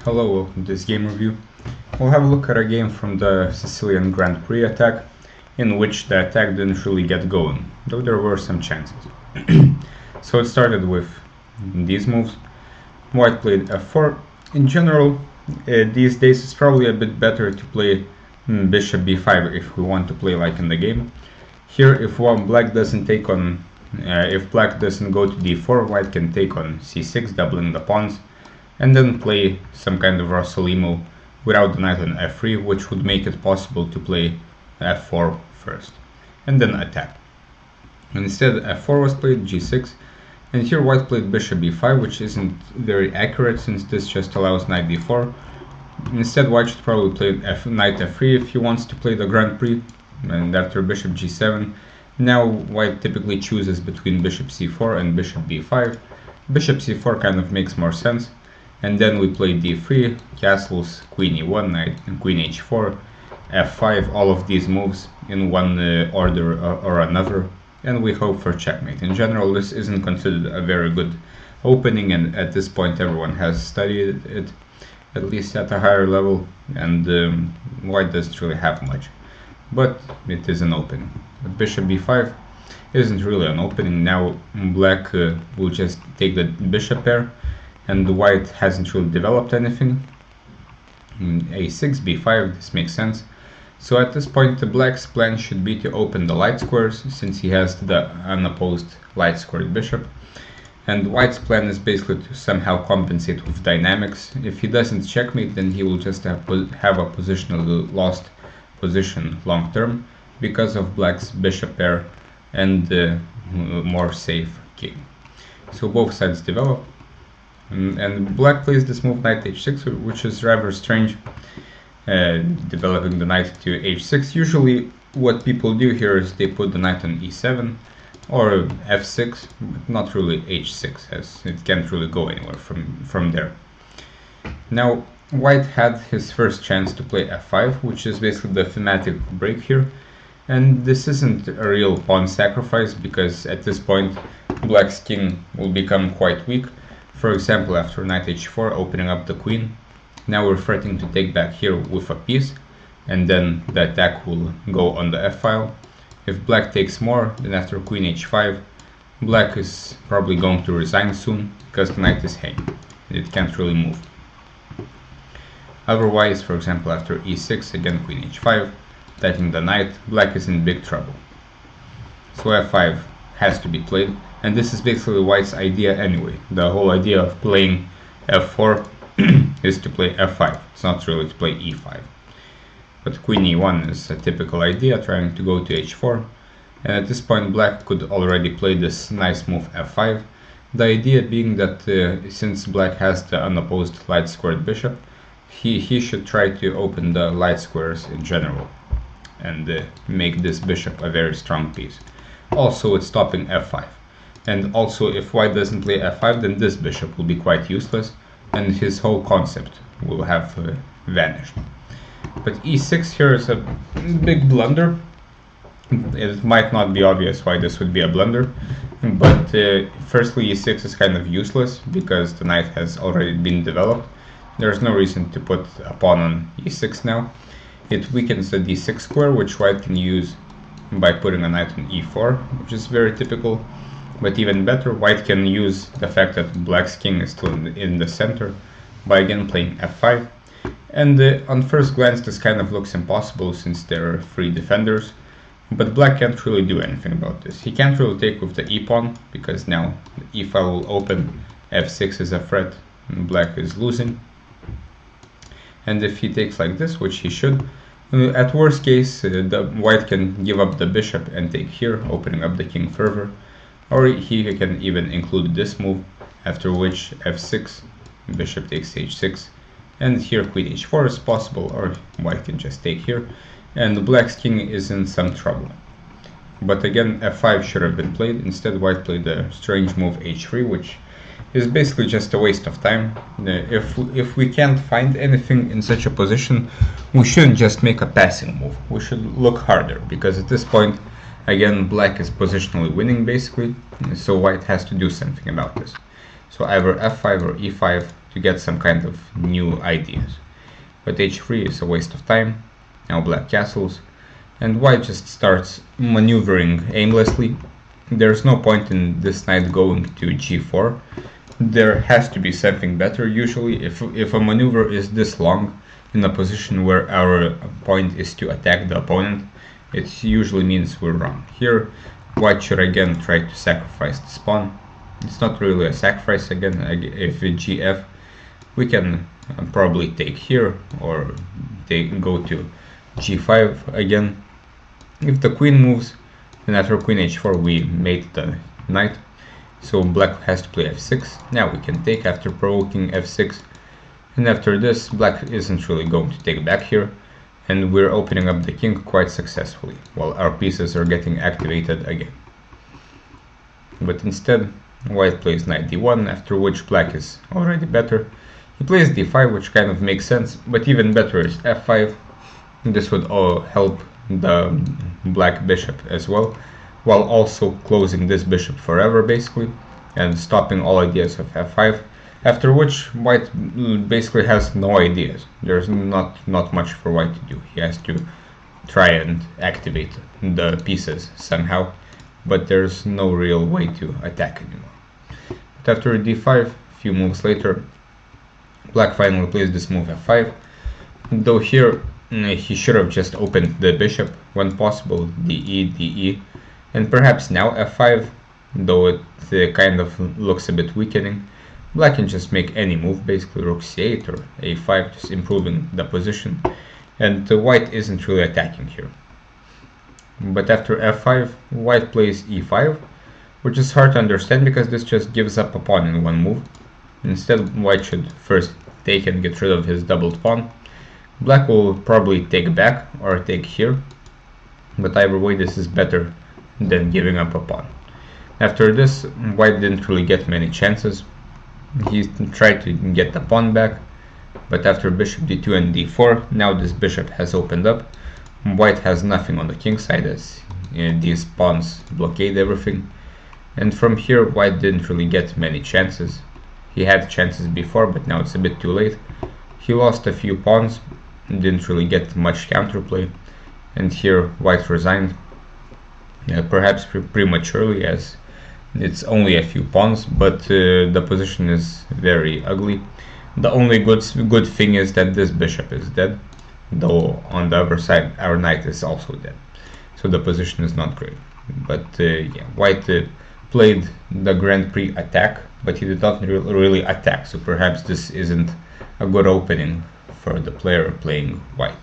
Hello, welcome to this game review. We'll have a look at a game from the Sicilian Grand Prix attack, in which the attack didn't really get going, though there were some chances. So it started with these moves. White played f4. In general, these days it's probably a bit better to play bishop b5 if we want to play like in the game. Here, if black doesn't take on, if black doesn't go to d4, white can take on c6, doubling the pawns, and then play some kind of Rossolimo without the knight on f3, which would make it possible to play f4 first, and then attack. Instead, f4 was played, g6, and here white played bishop b5, which isn't very accurate since this just allows knight d4. Instead, white should probably play knight f3 if he wants to play the Grand Prix, and after bishop g7. Now white typically chooses between bishop c4 and bishop b5. Bishop c4 kind of makes more sense. And then we play d3, castles, queen e1, knight, and queen h4, f5, all of these moves in one order or another, and we hope for checkmate. In general, this isn't considered a very good opening, and at this point everyone has studied it, at least at a higher level, and white doesn't really have much. But it is an opening. Bishop b5 isn't really an opening. Now black will just take the bishop pair, and the white hasn't really developed anything. a6, b5, this makes sense. So at this point the black's plan should be to open the light squares, since he has the unopposed light squared bishop. And white's plan is basically to somehow compensate with dynamics. If he doesn't checkmate, then he will just have a positionally lost position long term because of black's bishop pair and the more safe king. So both sides develop. And black plays this move knight h6, which is rather strange, developing the knight to h6. Usually what people do here is they put the knight on e7 or f6, but not really h6, as it can't really go anywhere from there. Now white had his first chance to play f5, which is basically the thematic break here, and this isn't a real pawn sacrifice because at this point black's king will become quite weak. For example, after knight h4, opening up the queen, now we're threatening to take back here with a piece, and then the attack will go on the f-file. If black takes more, then after queen h5, black is probably going to resign soon, because the knight is hanging. It can't really move. Otherwise, for example, after e6, again queen h5, attacking the knight, black is in big trouble. So f5 has to be played. And this is basically white's idea anyway. The whole idea of playing f4 is to play f5. It's not really to play e5. But queen e1 is a typical idea, trying to go to h4. And at this point black could already play this nice move f5. The idea being that since black has the unopposed light squared bishop, he should try to open the light squares in general and make this bishop a very strong piece. Also, it's stopping f5. And also, if white doesn't play f5, then this bishop will be quite useless, and his whole concept will have vanished. But e6 here is a big blunder. It might not be obvious why this would be a blunder, but firstly, e6 is kind of useless because the knight has already been developed. There's no reason to put a pawn on e6 now. It weakens the d6 square, which white can use by putting a knight on e4, which is very typical. But even better, white can use the fact that black's king is still in the center by again playing f5. And on first glance this kind of looks impossible since there are three defenders, but black can't really do anything about this. He can't really take with the e-pawn because now the e-file will open, f6 is a threat, and black is losing. And if he takes like this, which he should, at worst case the white can give up the bishop and take here, opening up the king further. Or he can even include this move, after which f6, bishop takes h6, and here queen h4 is possible, or white can just take here, and black's king is in some trouble. But again, f5 should have been played. Instead, white played the strange move h3, which is basically just a waste of time. If we can't find anything in such a position, we shouldn't just make a passing move. We should look harder, because at this point, again, black is positionally winning basically, so white has to do something about this. So either f5 or e5 to get some kind of new ideas. But h3 is a waste of time. Now black castles, and white just starts maneuvering aimlessly. There's no point in this knight going to g4. There has to be something better. Usually if a maneuver is this long in a position where our point is to attack the opponent, it usually means we're wrong. Here white should again try to sacrifice this pawn. It's not really a sacrifice again. If gf, we can probably take here or go to g5 again. If the queen moves, then after queen h4 we mate the knight, so black has to play f6. Now we can take after provoking f6, and after this black isn't really going to take back here, and we're opening up the king quite successfully while our pieces are getting activated again. But instead white plays knight d1, after which black is already better. He plays d5, which kind of makes sense, but even better is f5. This would all help the black bishop as well, while also closing this bishop forever basically, and stopping all ideas of f5, after which white basically has no ideas. There's not much for white to do. He has to try and activate the pieces somehow, but there's no real way to attack anymore. But after d5, a few moves later, black finally plays this move f5, though here he should have just opened the bishop when possible, de, and perhaps now f5, though it kind of looks a bit weakening. Black can just make any move, basically rook c8 or a5, just improving the position, and white isn't really attacking here. But after f5, white plays e5, which is hard to understand because this just gives up a pawn in one move. Instead, white should first take and get rid of his doubled pawn. Black will probably take back or take here, but either way this is better than giving up a pawn. After this, white didn't really get many chances. He tried to get the pawn back, but after bishop d2 and d4, now this bishop has opened up. White has nothing on the king side as these pawns blockade everything, and from here white didn't really get many chances. He had chances before, but now it's a bit too late. He lost a few pawns, didn't really get much counterplay, and here white resigned, perhaps prematurely, as it's only a few pawns, but the position is very ugly. The only good thing is that this bishop is dead, though on the other side our knight is also dead, so the position is not great. But yeah, white played the Grand Prix attack, but he did not really attack, so perhaps this isn't a good opening for the player playing white.